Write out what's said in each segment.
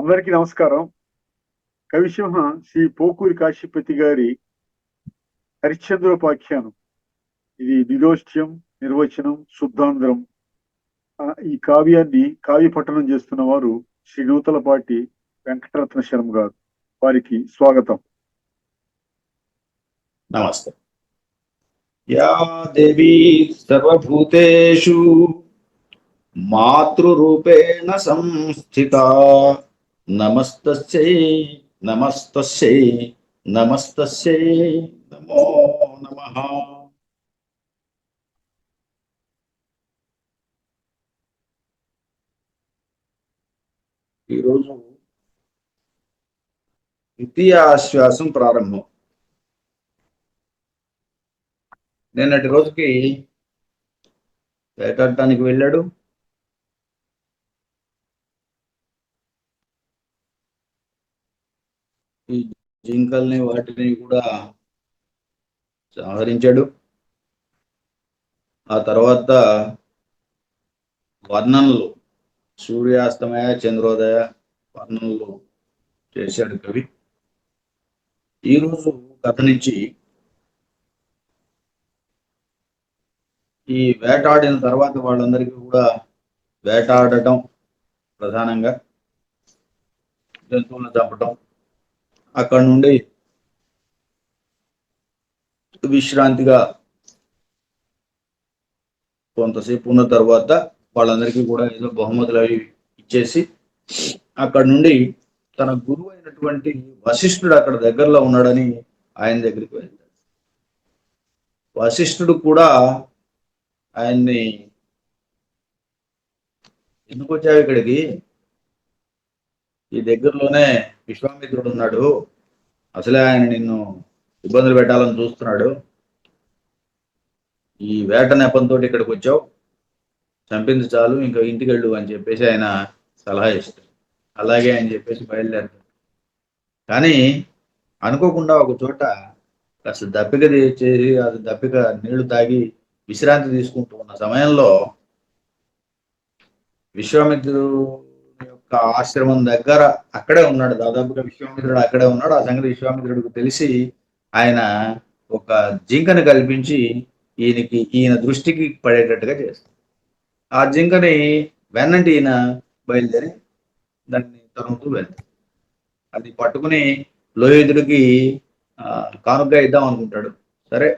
అందరికీ నమస్కారం. కవిసింహ శ్రీ పోకూరి కాశీపతి గారి హరిశ్చంద్రోపాఖ్యానం. ఇది నిరోష్ట్యం, నిర్వచనం, శుద్ధాంధ్రం. ఈ కావ్యాన్ని కావ్య పఠనం చేస్తున్న వారు శ్రీ నూతలపాటి వెంకటరత్న శర్మ గారు. వారికి స్వాగతం. నమస్తే. యా దేవీ సర్వభూతేషు మాతృరూపేణ సంస్థితా నమస్తస్యై నమస్తస్యై నమస్తస్యై నమో నమః. ఈరోజు ద్వితీయ ఆశ్వాసం ప్రారంభం. నిన్నటి రోజుకి వేటాడటానికి వెళ్ళాడు. ఈ జింకల్ని వాటిని కూడా సంహరించాడు. ఆ తర్వాత వర్ణనలు, సూర్యాస్తమయ చంద్రోదయ వర్ణనలు చేశాడు కవి. ఈరోజు కథ నుంచి ఈ వేటాడిన తర్వాత వాళ్ళందరికీ కూడా వేటాడటం, ప్రధానంగా జంతువులను చంపటం, అక్కడి నుండి విశ్రాంతిగా కొంతసేపు ఉన్న తర్వాత వాళ్ళందరికీ కూడా ఏదో బహుమతులు అవి ఇచ్చేసి అక్కడి నుండి తన గురువు అయినటువంటి వశిష్ఠుడు అక్కడ దగ్గరలో ఉన్నాడని ఆయన దగ్గరికి వెళ్తాడు. వశిష్ఠుడు కూడా ఆయన్ని, ఎందుకు వచ్చావు ఇక్కడికి, ఈ దగ్గరలోనే విశ్వామిత్రుడు ఉన్నాడు, అసలే ఆయన నిన్ను ఇబ్బందులు పెట్టాలని చూస్తున్నాడు, ఈ వేట నెపంతో ఇక్కడికి వచ్చావు, చంపింది చాలు, ఇంకా ఇంటికి వెళ్ళు అని చెప్పేసి ఆయన సలహా ఇస్తాడు. అలాగే అని చెప్పేసి బయలుదేరుతాడు. కానీ అనుకోకుండా ఒక చోట కాస్త దప్పిక చేసి అది దప్పిక నీళ్లు తాగి విశ్రాంతి తీసుకుంటూ ఉన్న సమయంలో విశ్వామిత్రుడు యొక్క ఆశ్రమం దగ్గర అక్కడే ఉన్నాడు, దాదాపుగా విశ్వామిత్రుడు అక్కడే ఉన్నాడు. ఆ సంగతి విశ్వామిత్రుడికి తెలిసి ఆయన ఒక జింకని కల్పించి ఈయన దృష్టికి పడేటట్టుగా చేస్తాడు. ఆ జింకని వెన్నంటి ఈయన బయలుదేరి దాన్ని తరుముతూ వెళ్తాడు. అది పట్టుకుని లోహితుడికి కానుకగా ఇద్దాం అనుకుంటాడు. సరే,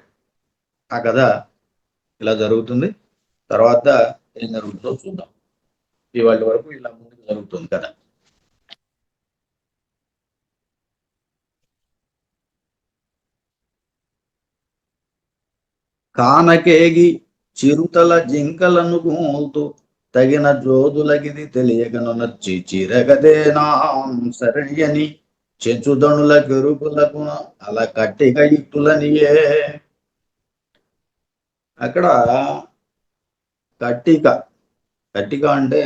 ఆ కథ ఇలా జరుగుతుంది. తర్వాత ఏం జరుగుతుందో చూద్దాం. ఇవాళ వరకు ఇలా ముందుకు జరుగుతుంది కదా. కానకేగి చిరుతల జింకలను గూల్తూ తగిన జోదులగిది తెలియగను నచ్చి చిరగదేనాం సరయ్యని చెంచుదణుల గెరుపులకు అలా కట్టిగా ఇట్టులనియే. అక్కడ కట్టిక అంటే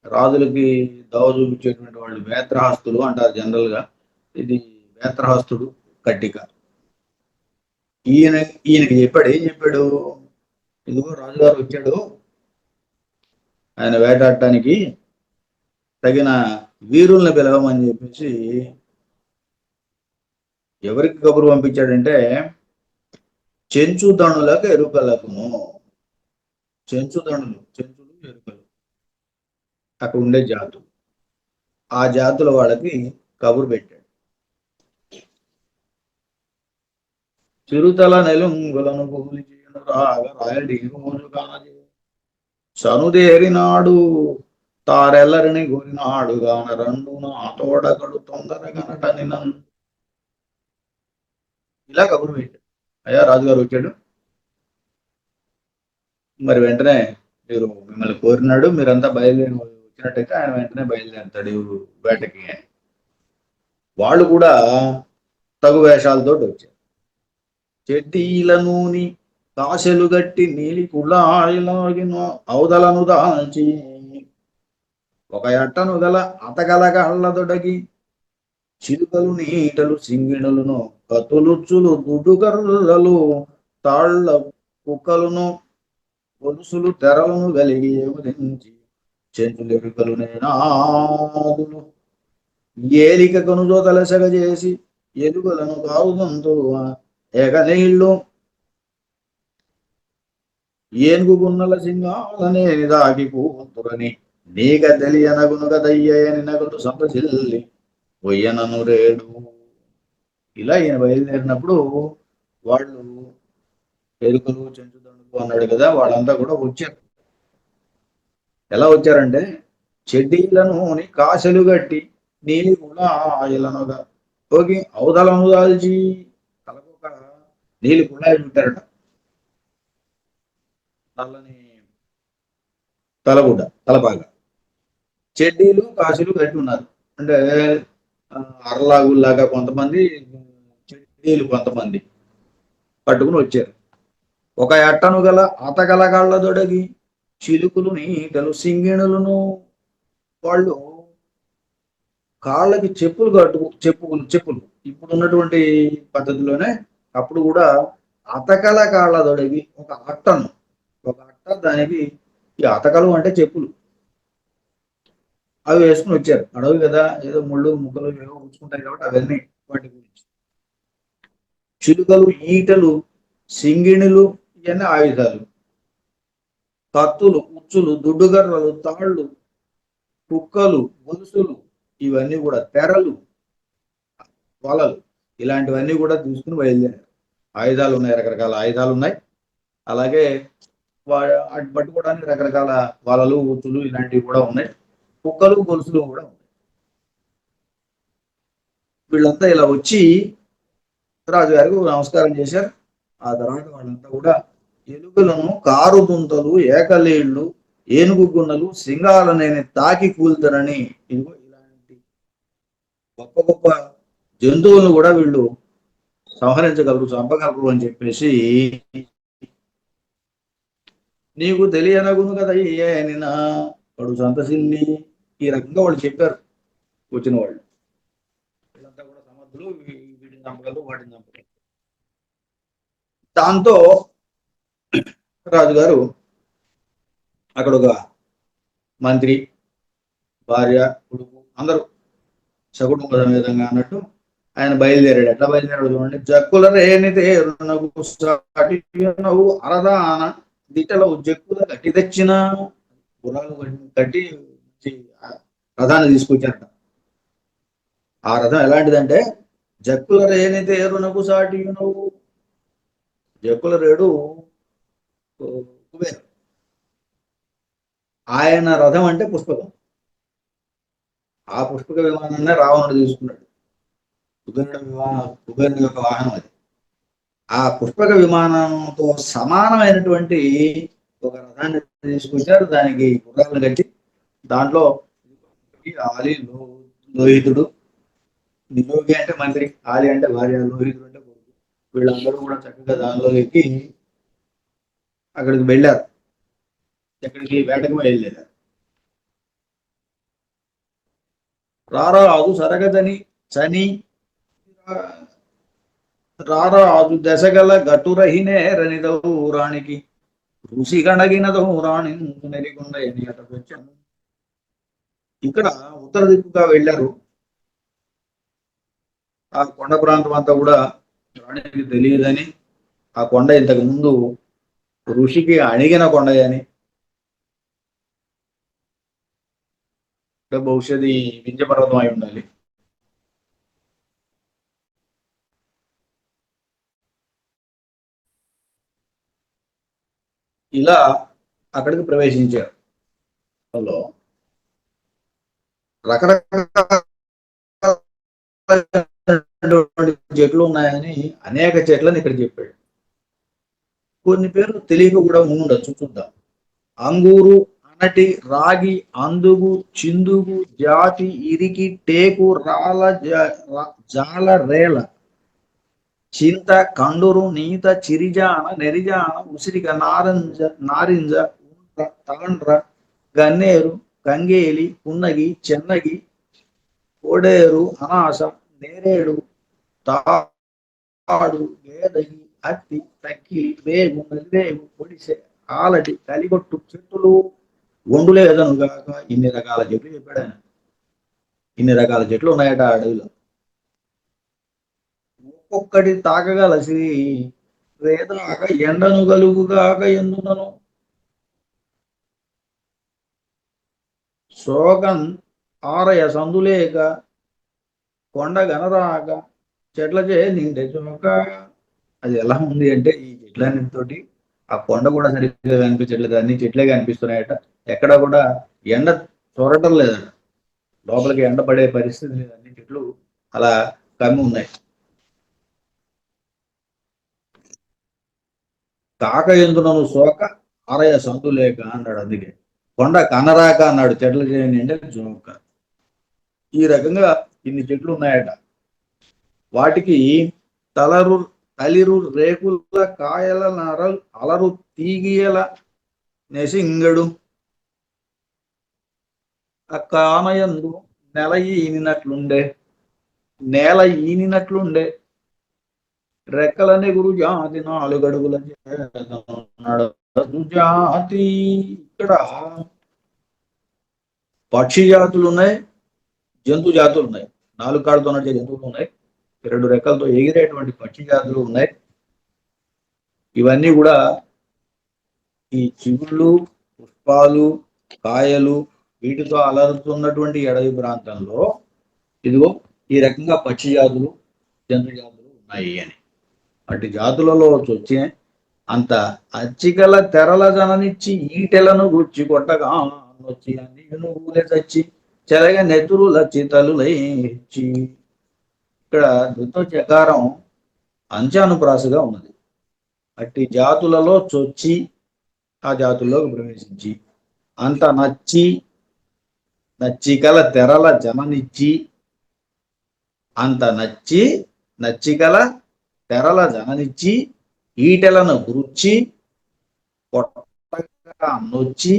రాజులకి దవ చూపించేటువంటి వాళ్ళు వేత్రహస్తులు అంటారు జనరల్ గా. ఇది వేత్రహస్తుడు కట్టిక. ఈయనకి చెప్పాడు. ఏం చెప్పాడు? ఇదిగో రాజుగారు వచ్చాడు, ఆయన వేటాడటానికి తగిన వీరుల్ని పిలవమని చెప్పేసి ఎవరికి కబురు పంపించాడంటే చెంచుదణులకు ఎరుకలకును. చెంచులు ఎరుకలు అక్కడ ఉండే జాతులు, ఆ జాతుల వాళ్ళకి కబురు పెట్టాడు. చిరుతల నెలుంగులను పూలి చేయను రాయడి రోజు కానది సనుదేరినాడు తారెల్లరిని గోరినాడు గాన రెండు నా తోడగడు తొందరగనటని నన్ను. ఇలా కబురు పెట్టాడు. అయ్యా, రాజుగారు వచ్చాడు, మరి వెంటనే మిమ్మల్ని కోరినాడు, మీరంతా బయలుదేరి వచ్చినట్టయితే ఆయన వెంటనే బయలుదేరుతాడు వేటకి. వాళ్ళు కూడా తగు వేషాలతో వచ్చారు. చెడ్డీల నూని కాశలు గట్టి నీలి కుళ్ళాయిలాగిన అవదలను దాల్చి ఒక ఎట్టను గల అతగల గళ్ళదొడగి చిలుకలు నీటలు సింగిణులను కతులుచ్చులు దుడ్డుగర్రలు తాళ్ల కుక్కలను గొలుసులు తెరలను కలిగి ఉదించి చెంచులెరుకలు నేనాదులు ఏలిక కనుజో తలసగ చేసి ఎలుకలను కావుదంతు ఏకనీళ్ళు ఏనుగు గున్నల సింగాలనే దాగి కూతురని నీక తెలియనగునుగదయ్యని నగలు సంపసిల్లి పొయ్యనను రేడు. ఇలా ఈయన బయలుదేరినప్పుడు వాళ్ళు ఎలుకలు చెంచుదండులు అన్నాడు కదా, వాళ్ళంతా కూడా వచ్చారు. ఎలా వచ్చారంటే చెడ్డీలను కాసలు గట్టి నీలి కుళాయిలనుగా పోగి అవతలను దాల్చి తలకొక నీలి కుళాయి చుట్టారట, నల్లని తలగుడ్డ తలపాగా. చెడ్డీలు కాసులు కట్టి ఉన్నారు. అంటే అరలాగుల్లాగా కొంతమంది, చెడ్డీలు కొంతమంది పట్టుకుని వచ్చారు. ఒక ఎట్టను గల అతగల కాళ్ళ దొడగి చిలుకులు నీటలు సింగిణులను. వాళ్ళు కాళ్ళకి చెప్పులు ఇప్పుడు ఉన్నటువంటి పద్ధతిలోనే అప్పుడు కూడా అతకల కాళ్ళ దొడగి ఒక అట్ట, దానికి ఈ అతకలు అంటే చెప్పులు, అవి వేసుకుని వచ్చారు. అడవి కదా, ఏదో ముళ్ళు ముక్కలు ఏవో ఉంచుకుంటాయి కాబట్టి అవన్నీ వాటి గురించి. చిలుకలు, ఈటలు, సింగిణులు ఇవన్నీ ఆయుధాలు. కత్తులు, ఉచ్చులు, దుడ్డుగర్రలు, తాళ్ళు, కుక్కలు, గొలుసులు, ఇవన్నీ కూడా తెరలు, వలలు, ఇలాంటివన్నీ కూడా తీసుకుని బయలుదేరారు. ఆయుధాలు ఉన్నాయి, రకరకాల ఆయుధాలు ఉన్నాయి. అలాగే అటు పట్టుకోవడానికి రకరకాల వలలు, ఉచ్చులు ఇలాంటివి కూడా ఉన్నాయి. కుక్కలు, గొలుసులు కూడా ఉన్నాయి. వీళ్ళంతా ఇలా వచ్చి రాజుగారికి నమస్కారం చేశారు. ఆ తర్వాత వాళ్ళంతా కూడా ఎలుకలను, కారు దుంతలు, ఏకలేళ్లు, ఏనుగు గున్నలు, సింగాలనేని తాకి కూల్తారని, ఇదిగో ఇలాంటి గొప్ప గొప్ప జంతువులను కూడా వీళ్ళు సంహరించగలరు, చంపగలరు అని చెప్పేసి, నీకు తెలియనగును కదా నిన్న వాడు సంతసిల్లి, ఈ రకంగా వాళ్ళు చెప్పారు వచ్చిన వాళ్ళు. వీళ్ళంతా కూడా సమర్థులు, వీటిని చంపగలరు, వాటిని చంపగలరు. దాంతో రాజుగారు అక్కడ ఒక మంత్రి, భార్య, కొడుకు అందరూ సకుటుంబ సమేతంగా అన్నట్టు ఆయన బయలుదేరాడు. ఎట్లా బయలుదేరాడు చూడండి. జక్కుల రేని తేరునవు అరదాన దిట్టలో జక్కుల కట్టి తెచ్చిన గుర్రాలు కట్టి రథాన్ని తీసుకొచ్చారట. ఆ రథం ఎలాంటిదంటే జక్కుల రేని తేరునకు సాటి నువ్వు, జక్కుల రేడు కుబేరు, ఆయన రథం అంటే పుష్పకం. ఆ పుష్పక విమానాన్ని రావణుడు తీసుకున్నాడు. కుబేరుడు యొక్క వాహనం అది. ఆ పుష్పక విమానంతో సమానమైనటువంటి ఒక రథాన్ని తీసుకొచ్చారు. దానికి గుర్రాలను కట్టి దాంట్లో ఆలి, లోహితుడు, నిలోగి అంటే మంత్రి, ఆలి అంటే భార్య, లోహితుడు అంటే కొడుకు, వీళ్ళందరూ కూడా చక్కగా దానిలో ఎక్కి అక్కడికి వెళ్ళారు. ఎక్కడికి? వేటకు బయలుదేరారు. రారాజు సరగదని చని రారాజు దశగల గటురహినే రనిదవు రాణికి ఋషి గణగినదవు రాణి నెరికొండ అని అక్కడికి వచ్చాను. ఇక్కడ ఉత్తర దిక్కుగా వెళ్ళారు. ఆ కొండ ప్రాంతం అంతా కూడా రాణికి తెలియదని, ఆ కొండ ఇంతకు ముందు ఋషికి అణిగిన కొండ అని, భవిష్యత్తు వింధ్య పర్వతం అయి ఉండాలి. ఇలా అక్కడికి ప్రవేశించారు. రకరకాల చెట్లు ఉన్నాయని అనేక చెట్లని ఇక్కడ చెప్పాడు. కొన్ని పేర్లు తెలియక కూడా ఉండొచ్చు, చూద్దాం. అంగూరు, అనటి, రాగి, అందుగు, చిందుగు, జాతి, ఇరికి, టేకు, రాల, జాల, రేల, చింత, కండురు, నీత, చిరిజాన, నెరిజాన, ఉసిరిక, నారింజ, తాండ్ర, గన్నేరు, కంగేలి, పున్నగి, చెన్నగి, కోడేరు, అనాస, నేరేడు, తాడు, వేదగి, అత్తి, తక్కి, వేగు, నల్లేగు, పొడిసె, ఆలటి, కలిగొట్టు చెట్టులు, ఒండులేదనుగాక ఇన్ని రకాల చెట్లు చెప్పాడు ఆయన. ఇన్ని రకాల చెట్లు ఉన్నాయట ఆ అడవిలో. ఒక్కొక్కటి తాకగలసి వేదాక ఎండను గలుగుగాక ఎందునను శోకం ఆరయ సందులేక కొండ గనరాక చెట్లచే నిండే చోక. అది ఎలా ఉంది అంటే ఈ చెట్లన్నిటితోటి ఆ కొండ కూడా సరిగ్గా కనిపించట్లేదు, అన్ని చెట్లే కనిపిస్తున్నాయట. ఎక్కడ కూడా ఎండ చొరటం లేదట, లోపలికి ఎండ పడే పరిస్థితి లేదు, అన్ని చెట్లు అలా కమ్మి ఉన్నాయి. కాక ఎందునను శోక ఆరయ సంతులేక అన్నాడు. అందుకే కొండ కనరాక అన్నాడు, చెట్ల చేయండి అంటే జోక. ఈ రకంగా ఇన్ని చెట్లు ఉన్నాయట. వాటికి తలరు తలిరు రేకుల కాయల నరలు అలరు తీగియల నెసింగడు కానయందు నెల ఈనినట్లుండే నేల ఈనినట్లుండే రెక్కలనే గురు జాతి 4 అడుగుల జాతి. ఇక్కడ పక్షి జాతులు ఉన్నాయి, జంతు జాతులు ఉన్నాయి. 4 కాళ్ళతో నడిచే జంతువులు ఉన్నాయి, 2 రెక్కలతో ఎగిరేటువంటి పక్షి జాతులు ఉన్నాయి. ఇవన్నీ కూడా ఈ చిగుళ్ళు, పుష్పాలు, కాయలు వీటితో అలరుతున్నటువంటి అడవి ప్రాంతంలో ఇదిగో ఈ రకంగా పక్షి జాతులు, జంతు జాతులు ఉన్నాయి అని. అటు జాతులలో వచ్చే అంత అచ్చికల తెరల జననిచ్చి ఈటెలను గుచ్చి కొట్టగా వచ్చి అన్ని నువ్వులే చచ్చి చెలగ నెతురుల చితలులైచి. ఇక్కడ ధృతో చకారం అంచానుప్రాసగా ఉన్నది. అట్టి జాతులలో చొచ్చి ఆ జాతుల్లోకి ప్రవేశించి అంత నచ్చికల తెరల జననిచ్చి, అంత నచ్చికల తెరల జననిచ్చి ఈటెలను గురుచి కొట్టగా నొచ్చి.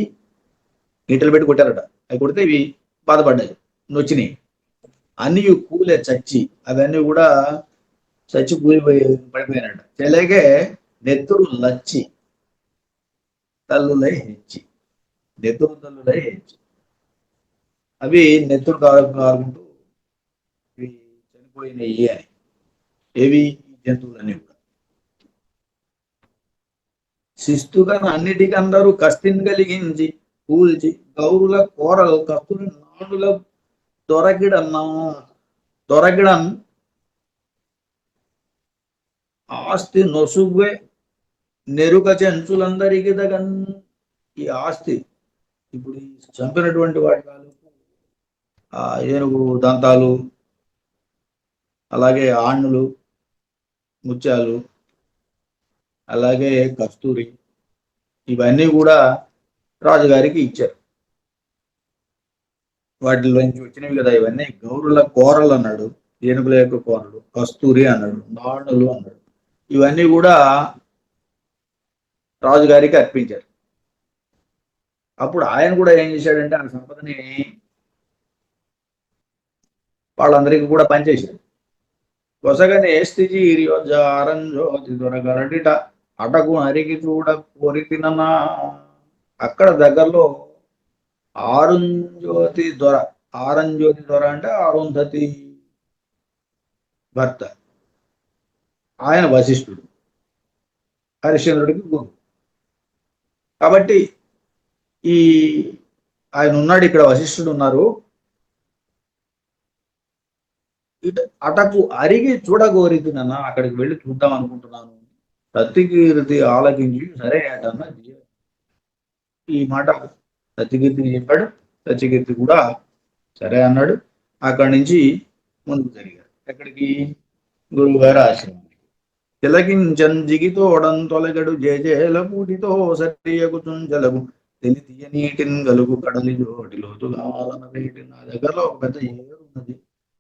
ఈటెలు పెట్టి కొట్టారట, అవి కొడితే ఇవి బాధపడ్డాయి, నొచ్చినాయి. అన్ని కూలే చచ్చి, అవన్నీ కూడా చచ్చి కూలిపోయి పడిపోయినట్ట. చెలగే నెత్తురు లచ్చి తల్లులై హెచ్చి, నెత్తురు తల్లులై హెచ్చి. అవి నెత్తురు కారుకుంటూ ఇవి చనిపోయినాయి అని. ఏవి జంతువులన్నీ కూడా శిస్తుగా అన్నిటికందరూ కస్తిని కలిగించి కూల్చి గౌరుల కోరలు కస్తుని నాడుల దొరకిడన్ ఆస్తి నొసుగే నెరుక చెంచులందరికీ దగన్. ఈ ఆస్తి ఇప్పుడు చంపినటువంటి వాటి ఆ ఏనుగు దంతాలు, అలాగే ఆణ్ణులు, ముత్యాలు, అలాగే కస్తూరి, ఇవన్నీ కూడా రాజుగారికి ఇచ్చారు. వాటిలోంచి వచ్చినవి కదా ఇవన్నీ. గౌరుల కోరలు అన్నాడు, ఏనుగుల యొక్క కోరలు, కస్తూరి అన్నాడు, నాణులు అన్నాడు. ఇవన్నీ కూడా రాజుగారికి అర్పించారు. అప్పుడు ఆయన కూడా ఏం చేశాడంటే ఆ సంపదని వాళ్ళందరికీ కూడా పనిచేశాడు. కొసగని స్థితి జ్యోతి దొరగరడిట అటకు అరిగి చూడ కోరి తిననా. అక్కడ దగ్గరలో ఆరుంజ్యోతి దొర అంటే అరుంధతి భర్త, ఆయన వశిష్ఠుడు, హరిశ్చంద్రుడికి గురు. కాబట్టి ఈ ఆయన ఉన్నాడు ఇక్కడ, వశిష్ఠుడు ఉన్నారు. అటకు అరిగి చూడగోరితున్నా, అక్కడికి వెళ్ళి చూద్దాం అనుకుంటున్నాను. సత్యకీర్తి ఆలకించి సరే ఏటన్నా. ఈ మాట సత్యకీర్తికి చెప్పాడు. సత్యకీర్తి కూడా సరే అన్నాడు. అక్కడి నుంచి ముందుకు జరిగారు. ఎక్కడికి? గురువు గారి ఆశ్రమం. తిలకించన్ జిగితోడం తొలగడు జేజేల పూటితో సరియకు చుంజలగు తెలి తీయనీటిన్ గలుగు కడలి జోటి లోతుగా నా దగ్గరలో ఒక పెద్ద ఏరు ఉన్నది,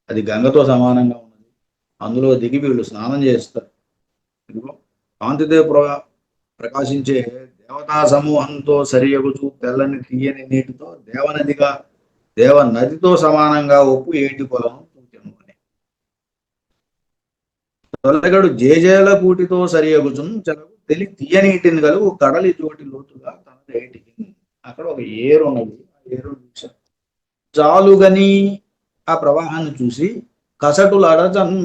అది గంగతో సమానంగా ఉన్నది. అందులో దిగి వీళ్ళు స్నానం చేస్తారు. ఇదిగో కాంతితో ప్రకాశించే దేవతా సమూహంతో సరియగుచు తెల్లని తీయని నీటితో దేవనదితో సమానంగా ఒప్పు ఏటి పొలం సూచను అని. తొలగడు జేజేల కూటితో సరియగుచున్ చలగు తెలి తీయనీటిని కలుగు కడలి చోటి లోతుగా తన ఏటికి. అక్కడ ఒక ఏరు ఉన్నది, ఆ ఏరు చాలుగని ఆ ప్రవాహాన్ని చూసి కసటులడచన్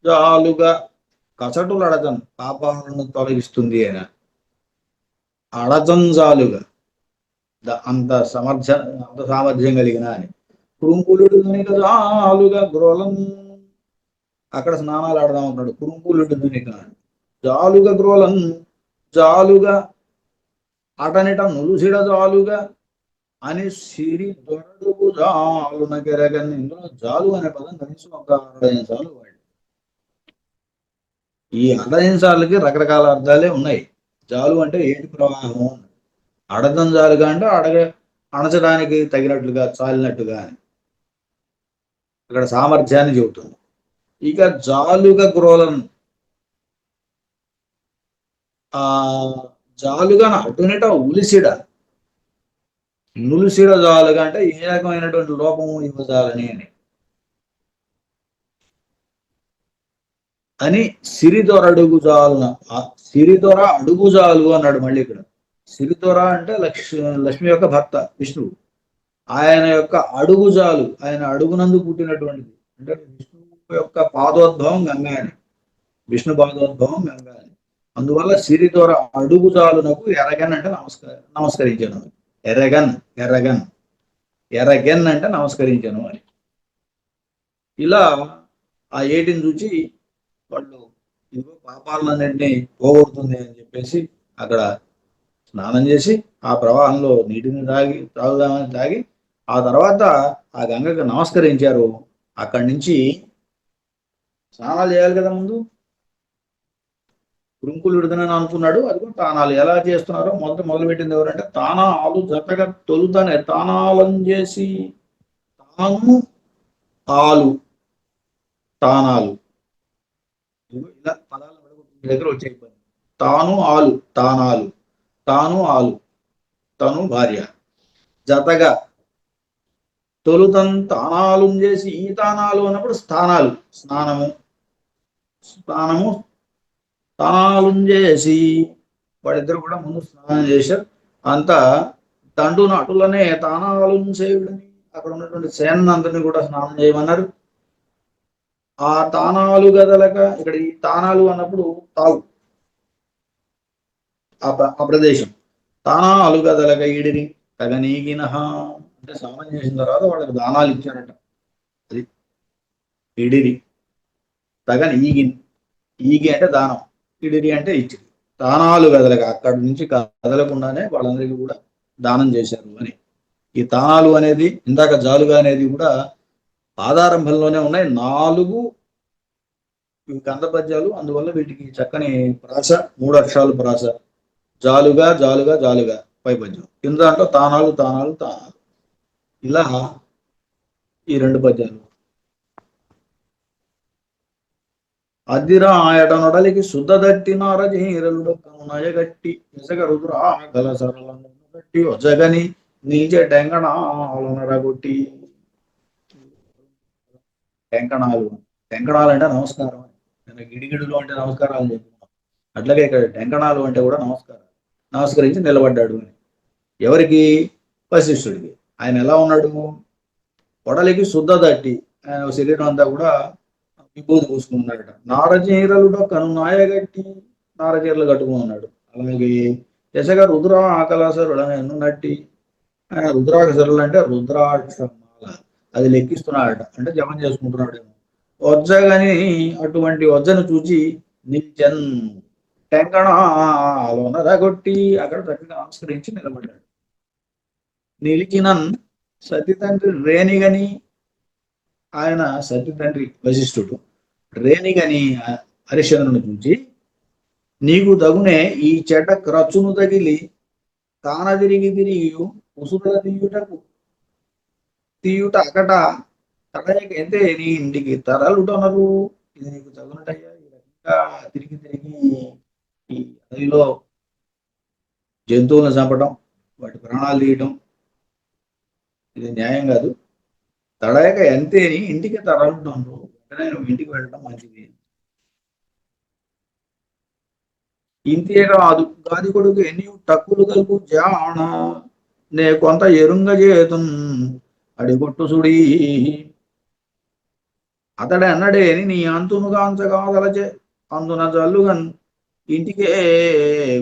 జాలుగా, కసటులడచన్ పాపాలను తొలగిస్తుంది ఆయన, అడచంజాలుగా అంత సామర్థ్యం కలిగిన అని. కురుంకులుడు దునిక జాలుగా గ్రోలం, అక్కడ స్నానాలు ఆడదాం అంటున్నాడు. కురుంకులుడు దునిక జాలుగా గ్రోలం, జాలుగా అటనిట నులుసిడ జాలుగా అని సిరి దొరడుగు జాలున కెరగని. ఇందులో జాలు అనే పదం కనీసం ఒక 65 సార్లు వాడు. ఈ 65 సార్లకి రకరకాల అర్థాలే ఉన్నాయి. జాలు అంటే ఏంటి ప్రవాహము, అడగం జాలుగా అంటే అణచడానికి తగినట్లుగా, చాలినట్టుగా అని ఇక్కడ సామర్థ్యాన్ని చెబుతుంది. ఇక జాలుగా గ్రోలను, ఆ జాలుగా అటునిట ఉలిసిడ, నులిసిడ జాలుగా అంటే ఏ రకమైనటువంటి లోపము ఇవ్వజాలని అని సిరిదొర అడుగు జాలున, సిరిదొర అడుగు జాలు అన్నాడు మళ్ళీ ఇక్కడ. సిరిదొర అంటే లక్ష్మి యొక్క భర్త విష్ణువు, ఆయన యొక్క అడుగుజాలు, ఆయన అడుగునందు పుట్టినటువంటిది. అంటే విష్ణువు యొక్క పాదోద్భవం గంగా అని, విష్ణు పాదోద్భవం గంగా అని. అందువల్ల సిరిదొర అడుగుజాలునకు ఎరగన్ అంటే నమస్కరించాను. ఎరగన్ ఎరగన్ ఎరగన్ అంటే నమస్కరించాను అని. ఇలా ఆ ఏటిని చూచి వాళ్ళు ఇదిగో పాపాలన్నింటినీ పోగొడుతుంది అని చెప్పేసి అక్కడ స్నానం చేసి ఆ ప్రవాహంలో నీటిని తాగుదామని తాగి ఆ తర్వాత ఆ గంగకు నమస్కరించారు. అక్కడి నుంచి స్నానాలు చేయాలి కదా, ముందు కురుంకులు విడుదనని అనుకున్నాడు. అది కూడా తానాలు ఎలా చేస్తున్నారో మొదలుపెట్టింది ఎవరంటే తానాలు జతగా తొలుతానే తానాలం చేసి, తాను ఆలు తానాలు, ఇలా పదాలు దగ్గర వచ్చే తాను ఆలు తానాలు, తాను ఆలు తను భార్య, జతగా తొలుతన్ తానాలు చేసి, ఈ తానాలు అన్నప్పుడు స్థానాలు, స్నానము తానాలు చేసి వాడిద్దరు కూడా ముందు స్నానం చేశారు. అంతా తండు నటులనే తానాలు చేయుడని అక్కడ ఉన్నటువంటి సేనందరిని కూడా స్నానం చేయమన్నారు. ఆ తానాలు గదలక, ఇక్కడ ఈ తానాలు అన్నప్పుడు తావు ఆ ప్రదేశం, తానాలు గదలక ఈడిని తగనీగిన అంటే స్నానం చేసిన తర్వాత వాళ్ళకి దానాలు ఇచ్చారట. అది ఇడిరి, తగని ఈగి అంటే దానం, ఇడిరి అంటే ఇచ్చింది. తానాలు గదలక అక్కడి నుంచి కదలకుండానే వాళ్ళందరికీ కూడా దానం చేశారు అని. ఈ తానాలు అనేది ఇందాక జాలుగా అనేది కూడా పాదారంభంలోనే ఉన్నాయి. 4 కంద పద్యాలు, అందువల్ల వీటికి చక్కని ప్రాస, 3 అక్షరాలు ప్రాస. జాలుగా జాలుగా జాలుగా పై పద్యం, కింద అంటే తానాలు తానాలు తానాలు. ఇలా ఈ 2 పద్యాలు. అద్దిరా ఆయట నొడలికి శుద్ధదట్టి నారజీరలుడొక్కను నయగట్టి ఇసగ రుద్రాగల సరళను గట్టి ఒజగని నీచే టెంకణాలునరగొట్టి. టెంకణాలు, టెంకణాలు అంటే నమస్కారం. గిడిగిడులు అంటే నమస్కారాలు చెప్తున్నాం. అట్లాగే ఇక్కడ టెంకణాలు అంటే కూడా నమస్కరించి నిలబడ్డాడు అని. ఎవరికి? వశిష్ఠుడికి. ఆయన ఎలా ఉన్నాడు? కొడలికి శుద్ధ తట్టి, ఆయన శరీరం అంతా కూడా విభూతి పూసుకున్నాడట. నారచీరలుడో కను నాయగట్టి, నారచీరలు కట్టుకుని ఉన్నాడు. అలాగే యశగా రుద్ర ఆకలసరుడు నట్టి, ఆయన రుద్రాక్షరులు అంటే రుద్రాక్షమాల, అది లెక్కిస్తున్నాడట, అంటే జపం చేసుకుంటున్నాడు. వజ్జగని, అటువంటి వజ్జను చూచి నిత్యన్ టెంకణాలోన రగొట్టి అక్కడ చక్కగా నమస్కరించి నిలబడ్డాడు. నిలిచినన్ సతి తండ్రి రేణిగని, ఆయన సతి తండ్రి వశిష్ఠుడు రేణిగని హరిశ్చంద్రుని చూచి నీకు తగునే ఈ చెడ్డ క్రచ్చును తగిలి కానదిరిగి తిరిగి ఉసురుల తీయుట అకట తడయక ఎంతే నీ ఇంటికి తరలుటనరు. ఇది నీకు తగునటయ్యా, ఈ రకంగా తిరిగి ఈ అడవిలో జంతువులను చంపడం, వాటి ప్రాణాలు తీయటం, ఇది న్యాయం కాదు. తడయక ఎంతేని ఇంటికి తరలుటనరు, వెంటనే నువ్వు ఇంటికి వెళ్ళడం మంచిది. ఇంతే కాదు, గాది కొడుకు ఎన్ని టక్కులు కలుపు జాణ నే కొంత ఎరుంగ చేతు అడిగొట్టు సుడి. అతడు అన్నడేని నీ అంతునుగా అంచగాదలచే అందున జల్లుగన్ ఇంటికే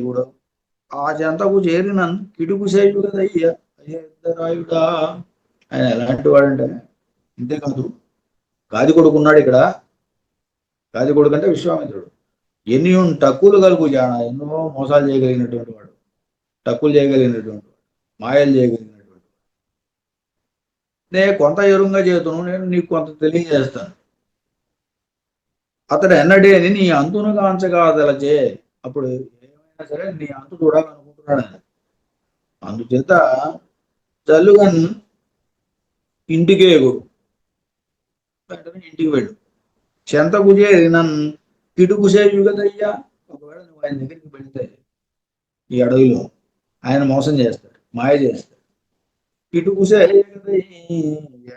కూడా ఆ చెంతకు చేరినన్ కిటుకు సేయు కదయ్య అయ్యరాయుడా. ఆయన ఎలాంటి వాడంటే అంతేకాదు, గాది కొడుకున్నాడు ఇక్కడ. గాది కొడుకు అంటే విశ్వామిత్రుడు. ఎన్ని టక్కులు కలుగు జాన, ఎన్నో మోసాలు చేయగలిగినటువంటి వాడు, టక్కులు చేయగలిగినటువంటి వాడు, మాయలు చేయగలిగినటువంటి వాడు. నేను కొంత ఎరుంగా చేతును, నేను నీకు కొంత తెలియజేస్తాను. అతడు ఎన్నడేని నీ అంతును కాంచగాదలచే. అప్పుడు ఏమైనా సరే నీ అంతు చూడాలనుకుంటున్నాడు ఆయన. అందుచేత జల్లుగన్ ఇంటికే ఎగుడు, వెంటనే ఇంటికి వెళ్ళు. చెంతకు చేరి నన్ను కిటుకు సేయు కదయ్యా. ఒకవేళ నువ్వు ఆయన దగ్గరికి వెళితే ఈ అడవిలో ఆయన మోసం చేస్తాడు, మాయ చేస్తాడు. కిటుకు సేయు కదయ్య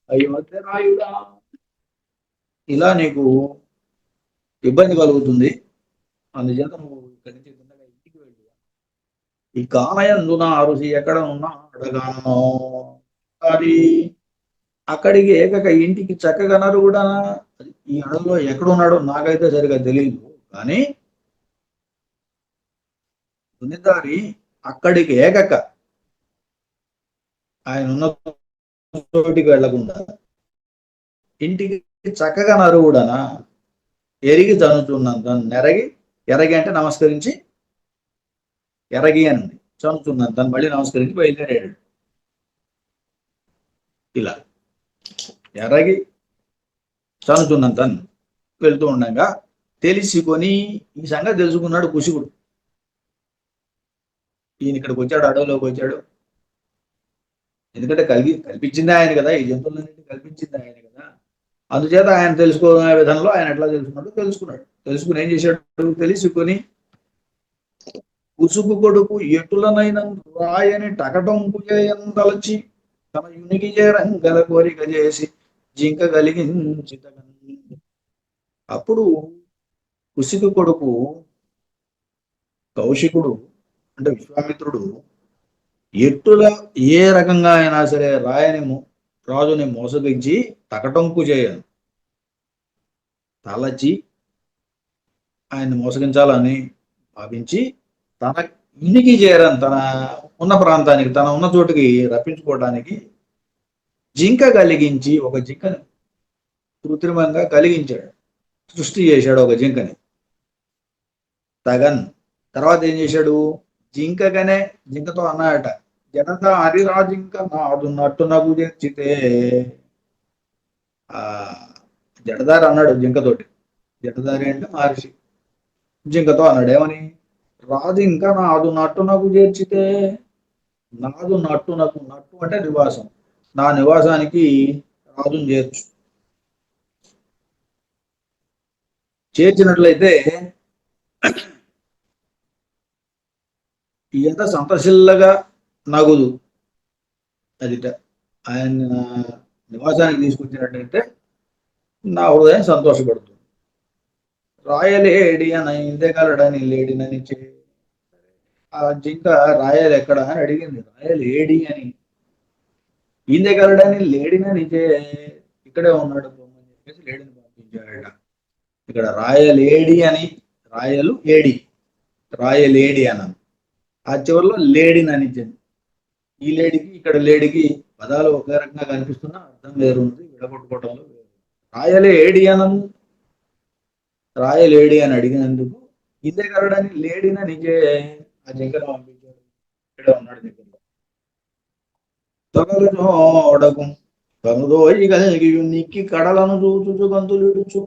అయోధ్యరాయుడా. ఇలా నీకు ఇబ్బంది కలుగుతుంది. అందుచేత నువ్వు ఇక్కడి నుంచి తిన్నగా ఇంటికి వెళ్ళి ఈ కామయందున అరుసి ఎక్కడ ఉన్నా అడగాను అది అక్కడికి ఏకక ఇంటికి చక్కగనరు కూడా. ఈ అడవిలో ఎక్కడున్నాడో నాకైతే సరిగా తెలియదు, కానీ దునిదారి అక్కడికి ఏకక ఆయన ఉన్న చోటికి వెళ్లకుండా ఇంటికి చక్కగా నరుగుడనా ఎరిగి చనుచున్నంత నెరగి, ఎరగి అంటే నమస్కరించి, ఎరగి అని చనుచున్నంత మళ్ళీ నమస్కరించి బయలుదేరాడు. ఇలా ఎరగి చనుచున్నంత వెళ్తూ ఉండగా తెలిసికొని ఈ సంగతి తెలుసుకున్నాడు కుశికుడు. ఈయన ఇక్కడికి వచ్చాడు, అడవిలోకి వచ్చాడు. ఎందుకంటే కల్పించింది ఆయన కదా, ఈ జంతువులన్నింటినీ కల్పించింది ఆయన కదా. అందుచేత ఆయన తెలుసుకునే విధంలో ఆయన ఎట్లా తెలుసుకున్నాడు తెలుసుకున్నాడు. తెలుసుకుని ఏం చేశాడు, తెలుసుకొని కుసుకు కొడుకు ఎటులనైన రాయని టకటంపు చేయలచి తన యునికి చేరంగల కోరిక చేసి జింక కలిగించి. అప్పుడు కుశికు కొడుకు కౌశికుడు అంటే విశ్వామిత్రుడు ఎట్టుల ఏ రకంగా అయినా సరే రాజుని మోసగించి తకటంకు చేయను తలచి ఆయన్ని మోసగించాలని భావించి తన ఇంటికి చేరని, తన ఉన్న ప్రాంతానికి, తన ఉన్న చోటుకి రప్పించుకోవడానికి జింక కలిగించి ఒక జింకని కృత్రిమంగా కలిగించాడు, సృష్టి చేశాడు ఒక జింకని. తగన్ తర్వాత ఏం చేశాడు, జింకతో అన్నాడట, జనత హరిరాజింక నాదు నట్టునకు తెచ్చితే. ఆ జడదారి అన్నాడు జింకతోటి, జడదారి అంటే మహర్షి. జింకతో అన్నాడు ఏమని, రాజు ఇంకా నాదు నట్టునకు చేర్చితే. నాదు నట్టునకు, నట్టు అంటే నివాసం, నా నివాసానికి రాజును చేర్చినట్లయితే ఎంత సంతశిల్లగా నగుదు అదిట. ఆయన నివాసానికి తీసుకొచ్చినట్టయితే నా హృదయం సంతోషపడుతుంది. రాయలేడి అని ఇందేగలడని లేడినని ఆ జింక రాయలు ఎక్కడ అని అడిగింది. రాయలేడి అని ఇందేగలడని లేడినని ఇక్కడే ఉన్నాడు అని చెప్పేసి లేడిని పంపించాడట. ఇక్కడ రాయలేడి అని, రాయలేడి అన్నాను. ఆ చివరిలో లేడిని అనిచ్చింది. ఈ లేడికి ఇక్కడ లేడికి పదాలు ఒకే రకంగా కనిపిస్తున్నా అర్థం వేరు ఉంది, విడగొట్టుకోవడంలో వేరు. రాయలేడి అని అడిగినందుకు ఇందే కరడని లేడిన నిజే ఆ జింకను పంపించాడు. ఇక్కడే ఉన్నాడు దగ్గరలో. తొగలు చూడకు కనుదోయి కలిగి నిక్కి కడలను చూచు గంతులిడుచు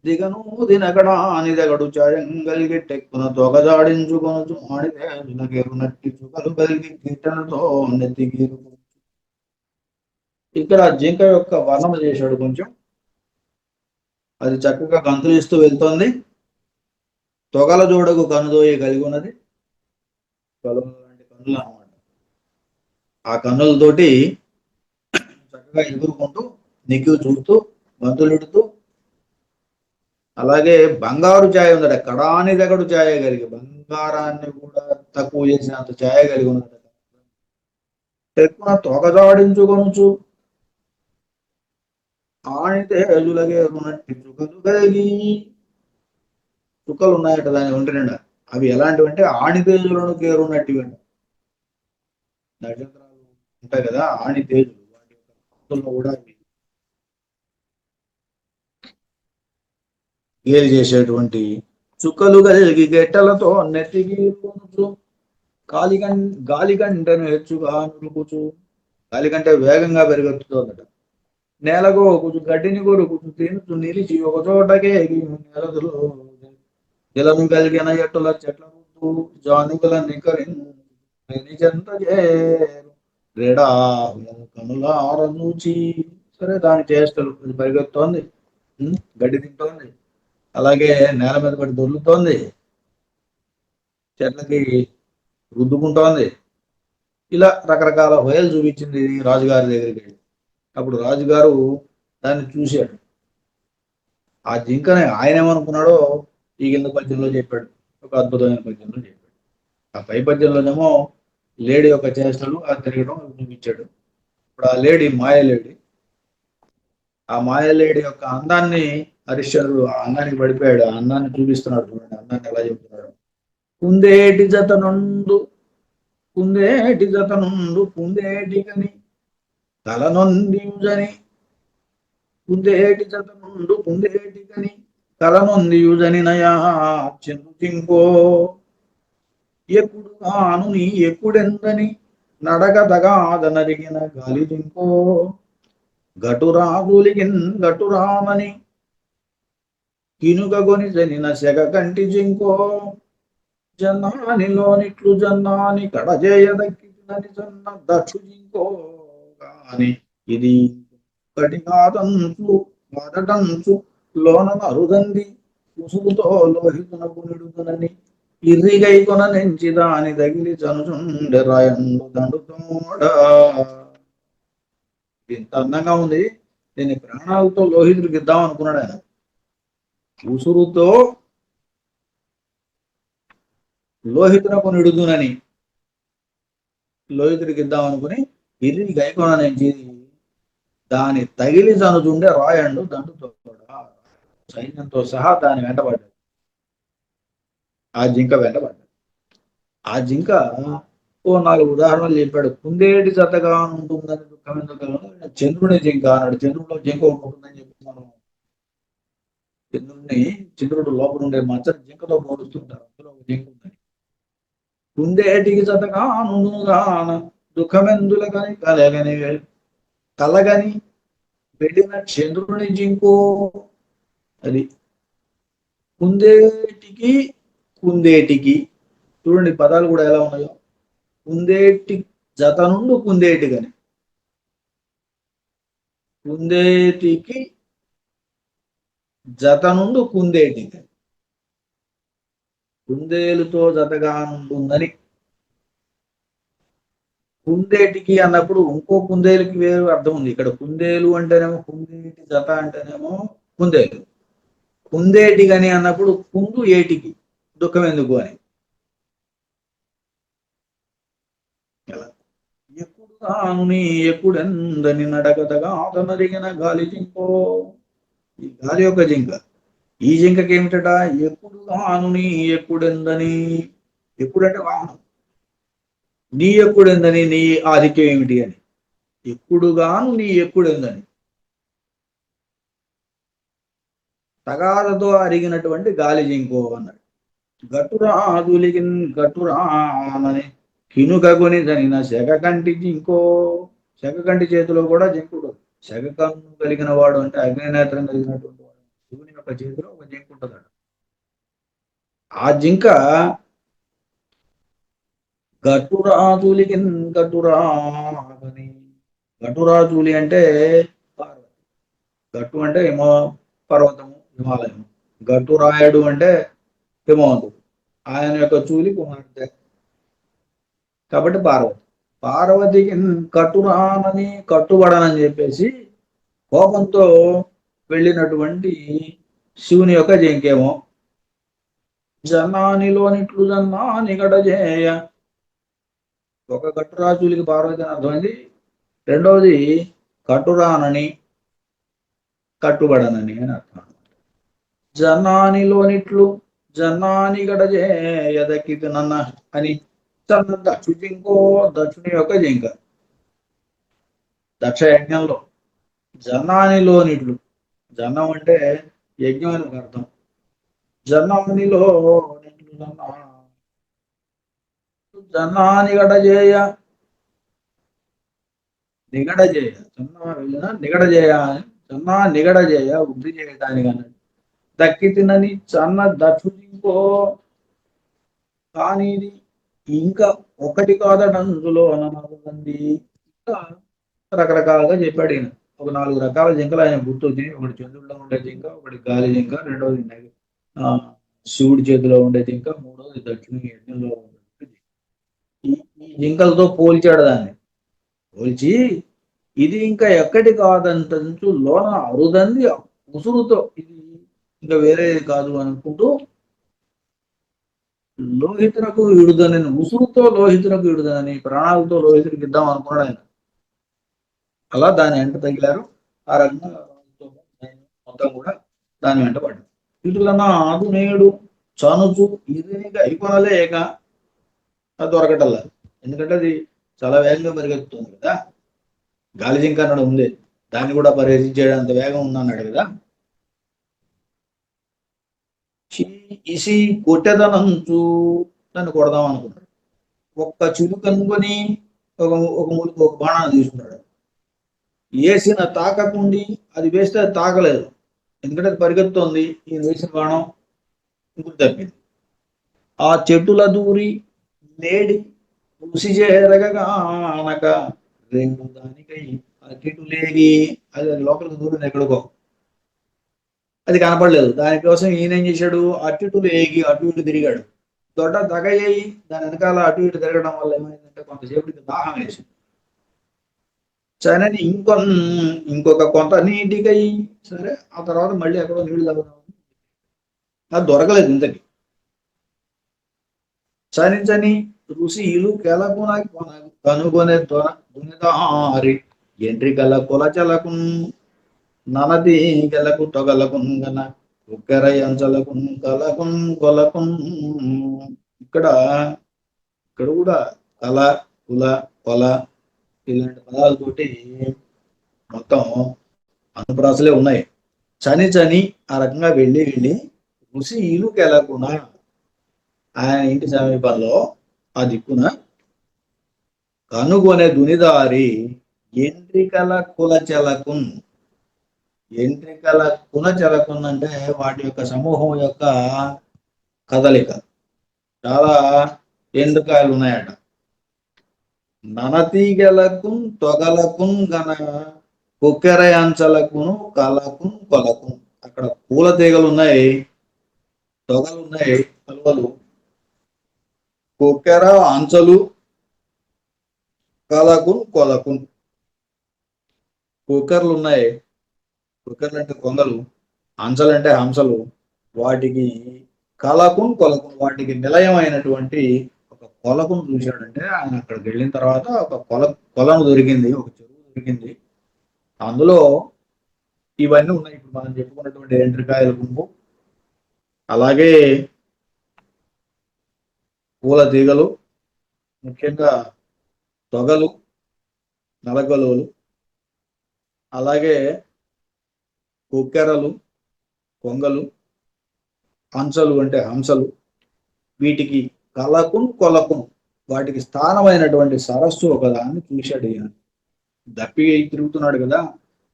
దిగను దినకడ అనిదగడు చాయంగలిగి టెక్కున తొగజాడించుకొనుచు ఆడిదేరు నట్టి చుకలు కలిగి కీర్తనతో నెత్తిగీరు. ఇక్కడ జింక యొక్క వర్ణన చేశాడు కొంచెం. అది చక్కగా గంతులు ఇస్తూ వెళ్తోంది. తొగల జోడకు కనుదోయి కలిగి ఉన్నది. కనులు లాంటి కన్నులు అన్నమాట. ఆ కన్నులతోటి చక్కగా ఎగురుకుంటూ నిగ్గు చూస్తూ గంతులిడుతూ, అలాగే బంగారు ఛాయ ఉందట, కడాని దగ్గడు ఛాయ కలిగి, బంగారాన్ని కూడా తక్కువ చేసినంత ఛాయ కలిగి ఉన్నదట. ఎక్కువ తొగజాడించుకొనుచు ఆణితేజులగేరునట్టి చుక్కలు కలిగి, చుక్కలు ఉన్నాయట దాని ఒంటి నిండా. అవి ఎలాంటివి అంటే ఆణితేజులను కేరున్నట్టివి అంట. నక్షత్రాలు ఉంటాయి కదా ఆణితేజులు, వాటి యొక్క కాంతుల్లో కూడా అవి గేలి చేసేటువంటి చుక్కలు కలిగి గెట్టలతో నెత్తికి కొనుచు గాలి కంటెను హెచ్చుగా నురుకుచు, గాలి కంటే వేగంగా పెరిగెత్తుతోందట. నేలగోకుచు గడ్డిని కొరుకుచు తినుచు నిలిచి ఒక చోటకే నెలదులో జలము కలిగిన ఎట్టుల చెట్ల రుద్దు జానుగుల చెంత చేరు రేడా కనులార చూచి. సరే దాని చేష్టలు, ఇది పరిగెత్తుతోంది, గడ్డి తింటోంది, అలాగే నేల మీద పడి దొర్లుతోంది, చెట్లకి రుద్దుకుంటోంది. ఇలా రకరకాల హోయలు చూపించింది రాజుగారి దగ్గరికి వెళ్ళి. అప్పుడు రాజుగారు దాన్ని చూశాడు. ఆ జింకని ఆయన ఏమనుకున్నాడో ఈ కింద పద్యంలో చెప్పాడు, ఒక అద్భుతమైన పద్యంలో చెప్పాడు. ఆ పై పద్యంలోనేమో లేడీ యొక్క చేష్టలు ఆ తిరగడం చూపించాడు. ఇప్పుడు ఆ లేడీ మాయలేడి, ఆ మాయలేడి యొక్క అందాన్ని హరిశ్చంద్రుడు ఆ అందానికి పడిపోయాడు. ఆ అందాన్ని చూపిస్తున్నాడు. చూడండి అందాన్ని ఎలా చెబుతున్నాడు. కుందేటి జత నుండు కుందేటికని తలనొందియుజని, కుందేటి జత నుండు కుందేటికని తలనొందియుజని నయా చెందుతింకో, ఎక్కుడు ఆను నీ ఎక్కుడెందని నడగదగాదనరిగిన గాలి జింకో, గటురాగులిగిన్ గటురామని కినుగొని జనిన సెగ కంటి జింకో, జన్నానిలోనిట్లు జన్నాని కడజేయదక్కినని జన్న దక్షు జింకో గాని ఇది కటికాదంచు మొదటంచు లోన అరుదంది ఉసుగుతో లోహితునకు నిడుదునని ఇర్రిగై కొన నెంచి దాని తగిలి చనుచుండె రాయండు దండుతోడ. ఇంత అందంగా ఉంది, దీన్ని ప్రాణాలతో లోహితుడికి ఇద్దాం అనుకున్నాడు ఆయన. ఉసురుతో లోహితునకు నిడుదునని లోహితుడికి ఇద్దాం అనుకుని ఇర్రి గైకొన నుంచి దాని తగిలి చనుచుండే రాయండు దండుతోడ. సైన్యంతో సహా దాని వెంటబడ్డాడు, ఆ జింక వెంటబడ్డాడు. ఆ జింక ఓ 4 ఉదాహరణలు చెప్పాడు. కుందేటి జతగా ఉంటుందని దుఃఖం ఎందుకు, చంద్రుని జింక అన్నాడు. చంద్రుడిలో జింక ఉంటుందని చెప్పి మనం చంద్రుడు లోపల ఉండే మచ్చని జింకతో పోలుస్తుంటారు. అందులో ఒక జింక ఉందని. కుందేటికి జతగా నుండుగాన దుఃఖమెందుల కని కలగని వెళ్ళిన చంద్రుని జింకో. అది కుందేటికి చూడండి పదాలు కూడా ఎలా ఉన్నాయో. కుందేటి జత నుండి కుందేటికని, కుందేటికి జత నుండి కుందేటికని, కుందేలుతో జతగా ఉంటుందని. కుందేటికి అన్నప్పుడు ఇంకో కుందేలుకి వేరు అర్థం ఉంది. ఇక్కడ కుందేలు అంటేనేమో కుందేటి, జత అంటేనేమో కుందేలు. కుందేటికని అన్నప్పుడు కుందు ఏటికి దుఃఖం ఎందుకు అని. ఎక్కుడు తాను నీ ఎక్కుడెందని నడకదగా అతనరిగిన గాలి జింకో. ఈ గాలి యొక్క జింక. ఈ జింకకి ఏమిటట, ఎక్కుడు తాను నీ ఎక్కుడెందని. ఎక్కుడంటే వాహనం. నీ ఎక్కుడెందని, నీ ఆధిక్యం ఏమిటి అని. ఎక్కుడుగాను నీ ఎక్కుడెందని, తగాదతో అరిగినటువంటి గాలి జింకో అన్నాడు. గట్టురాదులిగిన్ గట్టురానని కినుకగుని జనిన శగకంటి జింకో. శగకంటి చేతిలో కూడా జింకుడు. శగకన్ను కలిగిన వాడు అంటే అగ్నినేత్రం కలిగినటువంటి వాడు. శివుని యొక్క చేతిలో ఒక జింక ఉంటుందట. ఆ జింక గట్టురాజులిగిన్ గట్టురాని. గట్టురాజులి అంటే పార్వతి. గట్టు అంటే పర్వతము, హిమాలయం. గట్టురాయుడు అంటే హిమవంతుడు. ఆయన యొక్క చూలి కుమార్తె కాబట్టి పార్వతి. పార్వతికి కట్టురానని, కట్టుబడనని చెప్పేసి కోపంతో వెళ్ళినటువంటి శివుని యొక్క జింకేమో. జన్నానిలోనిట్లు జన్నాని గడజేయ. ఒక కట్టురాజులకి పార్వతి అని అర్థమైంది. రెండవది కట్టురానని, కట్టుబడనని అని అర్థం. జనానిలోనిట్లు జనాని గడజేయదక్కితి నన్న అని దక్షు జింకో దక్షుని యొక్క జింక దక్ష యజ్ఞంలో జనానిలోనిట్లు, జనం అంటే యజ్ఞం అని ఒక అర్థం. జనానిలో జనాని గడజేయ నిగడజేయ నిగడజేయ జన్నా నిగడజేయ వృద్ధి చేయడానికి అన్నది. దక్కి తినని చన్న దక్షుడింకో కానీ ఇది ఇంకా ఒకటి కాదట అందులో అనమంది. ఇంకా రకరకాలుగా చెప్పాడు ఈయన. ఒక 4 రకాల జింకలు ఆయన గుర్తొచ్చింది. ఒకటి చంద్రుడిలో ఉండే జింక, ఒకటి గాలి జింక, రెండవది శివుడి చేతిలో ఉండే జింక, మూడవది దక్షిణ యజ్ఞంలో ఉండే జింక. ఈ జింకలతో పోల్చాడు దాన్ని. పోల్చి ఇది ఇంకా ఎక్కడి కాదంటూ లోన అరుదంది ఉసురుతో, ఇది ఇంకా వేరేది కాదు అనుకుంటూ లోహితునకు విడుదనని, ఉసురుతో లోహితునకు విడుదనని, ప్రాణాలతో లోహితుడికి ఇద్దాం అనుకున్నాడు ఆయన. అలా దాని వెంట తగిలారు. ఆ రకంగా మొత్తం కూడా దాని వెంట పడ్డారు. ఇటులన్న ఆదు నేడు చనుచు ఇది అయిపోలేక అది దొరకటల్లా. ఎందుకంటే అది చాలా వేగంగా పరిగెత్తుతుంది కదా. గాలి జింక అన్నాడు ఉంది, దాన్ని కూడా పరిహరించేంత వేగం ఉందన్నాడు కదా. ఇసి కొట్టెదనంచు దాన్ని కొడదాం అనుకున్నాడు. ఒక్క చిలుక కనుకొని ఒక బాణాన్ని తీసుకున్నాడు. వేసిన తాకకుండి అది వేస్తే అది తాకలేదు, ఎందుకంటే అది పరిగెత్తుంది. ఈయన వేసిన బాణం ఇంకొక తప్పింది. ఆ చెట్టుల దూరి నేడి కృషి చేరగగా అనక రెండు దానికై ఆ చెట్టు లేగి అది లోపలికి దూరం ఎక్కడికో అది కనపడలేదు. దానికోసం ఈయన ఏం చేశాడు, అటు ఇటు లేగి అటు ఇటు తిరిగాడు. దొడ్డ దగయ్యి దాని వెనకాల అటు ఇటు తిరగడం వల్ల ఏమైందంటే కొంతసేపటికి దాహం వేసింది. సరే ఇంకొక కొంత నీటికై సరే ఆ తర్వాత మళ్ళీ ఎక్కడో నీళ్లు తగ్గడం అది దొరకలేదు ఇంతకి. చని ఋషిలు కెలకు కనుగొనే దునిదారి ఎంట్రికల కొలచలకు ననది గెలకు తొగలకు గన ఉక్కరై అంచలకు కలకున్ కొలకున్. ఇక్కడ కూడా కల కుల కొల ఇలాంటి పదాలతోటి మొత్తం అనుప్రాసలే ఉన్నాయి. చని ఆ రకంగా వెళ్ళి ఋషి ఇలు కెలకున ఆయన ఇంటి సమీపంలో ఆ దిక్కున కనుగొనే దునిదారి ఎంట్రికల కులచలకున్. ఎంట్రికల కులచలకున్ అంటే వాటి యొక్క సమూహం యొక్క కదలిక. చాలా ఎండ్రికాయలు ఉన్నాయట. ననతీగలకున్ తొగలకున్ గన కుక్కెర అంచలకును కలకున్ కొలకున్. అక్కడ పూల తీగలు ఉన్నాయి, తొగలు ఉన్నాయి, కలువలు, కుక్కెర అంచలు, కలకున్ కొలకున్. కుక్కర్లు ఉన్నాయి, కుక్కర్లు అంటే కొంగలు, అంచలు అంటే హంసలు. వాటికి కలకున్ కొలకున్, వాటికి నిలయమైనటువంటి ఒక కొలకును చూశాడంటే ఆయన అక్కడికి వెళ్ళిన తర్వాత ఒక కొలను దొరికింది, ఒక చెరువు దొరికింది. అందులో ఇవన్నీ ఉన్నాయి. ఇప్పుడు మనం చెప్పుకున్నటువంటి ఎండ్రికాయల గుంపు, అలాగే పూల తీగలు, ముఖ్యంగా తొగలు, నలగలువలు, అలాగే కుక్కెరలు, కొంగలు, అంచలు అంటే హంసలు. వీటికి కలకున్ కొలకున్, వాటికి స్థానమైనటువంటి సరస్సు ఒకదాన్ని చూశాడు ఈయన. దప్పి తిరుగుతున్నాడు కదా,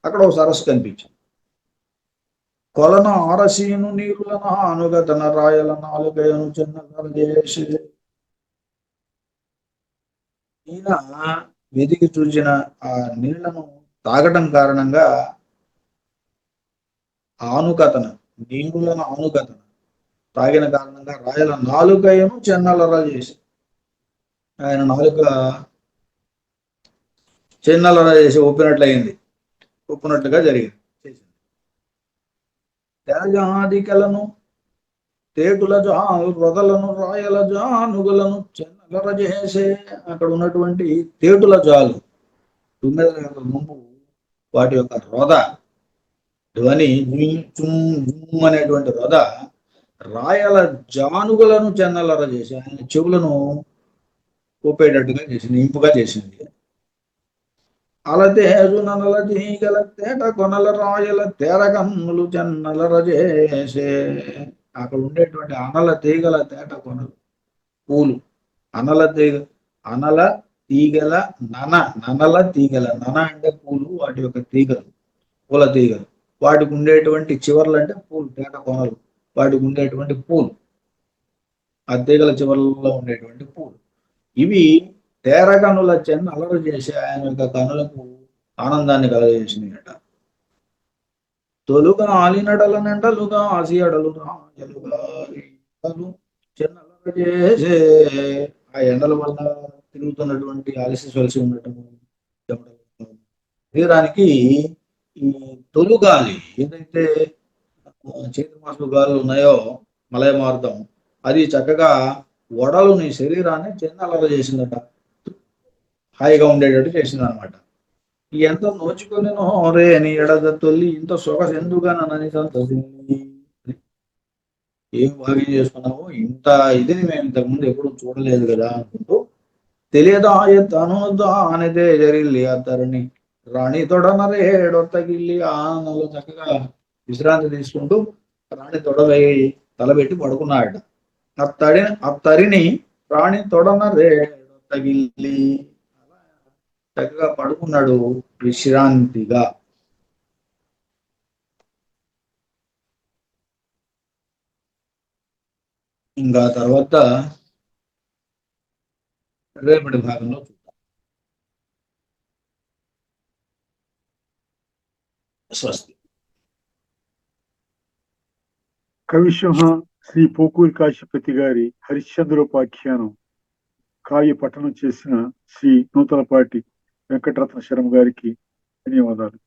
అక్కడ ఒక సరస్సు కనిపించింది. కొలన ఆరసీను నీరులను ఆనుగ తన రాయల నాలుగయను చిన్న చేసి ఈయన వెతికి చూసిన ఆ నీళ్లను తాగటం కారణంగా ఆనుకతన, నీళ్లను ఆనుకతన తాగిన కారణంగా రాయల నాలుకయను చెన్నలర చేసి, ఆయన నాలుక చెన్నలర చేసి ఒప్పినట్లుగా జరిగింది. తెరజాదికలను తేటుల రొదలను రాయల జానుగులను చెన్నలర చేసే. అక్కడ ఉన్నటువంటి తేటుల జాలు, 9 గుంపు, వాటి యొక్క రొద ధ్వని జుమ్ అనేటువంటి రథ రాయల జానుగులను చెన్నలర చేసి ఆయన చెవులను ఊపేటట్టుగా చేసింది, ఇంపుగా చేసింది. అలతేజు ననల తీగల తేట కొనల రాయల తేరగన్నులు చెన్నలర చేసే. అక్కడ ఉండేటువంటి అనల తీగల తేట కొనలు పూలు, అనల తీగ, అనల తీగల ననల తీగల, నన అంటే పూలు, వాటి యొక్క తీగలు, పూల తీగలు, వాటికి ఉండేటువంటి చివర్లు అంటే పూలు, తేట కొనలు, వాటికి ఉండేటువంటి పూలు, ఆ తీగల చివర్లలో ఉండేటువంటి పూలు, ఇవి తేరగనుల చెన్న అలరు చేసి ఆయన యొక్క కనులకు ఆనందాన్ని కలగజేసినాయట. తొలుగా ఆలినడల నెండలుగా ఆసియడలు రాజలుగా చెన్న అలరు చేసే. ఆ ఎండల వల్ల తిరుగుతున్నటువంటి అలసిసొలసి ఉండటం శరీరానికి ఈ తొలుగాలి ఏదైతే చైత్రమాసపు గాలులు ఉన్నాయో మలయ మార్గం, అది చక్కగా వడలు నీ శరీరాన్ని చెన్నలర చేసిందట, హాయిగా ఉండేటట్టు చేసింది అనమాట. ఎంత నోచుకొని రే నీ ఎడద తొల్లి ఇంత సొగసెందుగా నన్నని సంతోషింది. ఏం భాగ్యం చేసుకున్నాము, ఇంత ఇదిని మేము ఇంతకుముందు ఎప్పుడు చూడలేదు కదా అనుకుంటూ తెలియదాయ తనుదా అనేదే జరిల్లి అతరిని రాణి తొడనరేడొత్తగిల్లి ఆనందంలో చక్కగా విశ్రాంతి తీసుకుంటూ రాణి తొడవై తలబెట్టి పడుకున్నాడు. అత్తరిని రాణి తొడనరేడొత్తగిల్లి చక్కగా పడుకున్నాడు విశ్రాంతిగా. ఇంకా తర్వాత రేపటి భాగంలో చూద్దాం. స్వస్తి. కవిసింహ శ్రీ పోకూరి కాశీపతి గారి హరిశ్చంద్రోపాఖ్యానం కావ్య పఠనం చేసిన శ్రీ నూతలపాటి వెంకటరత్న శర్మ గారికి ధన్యవాదాలు.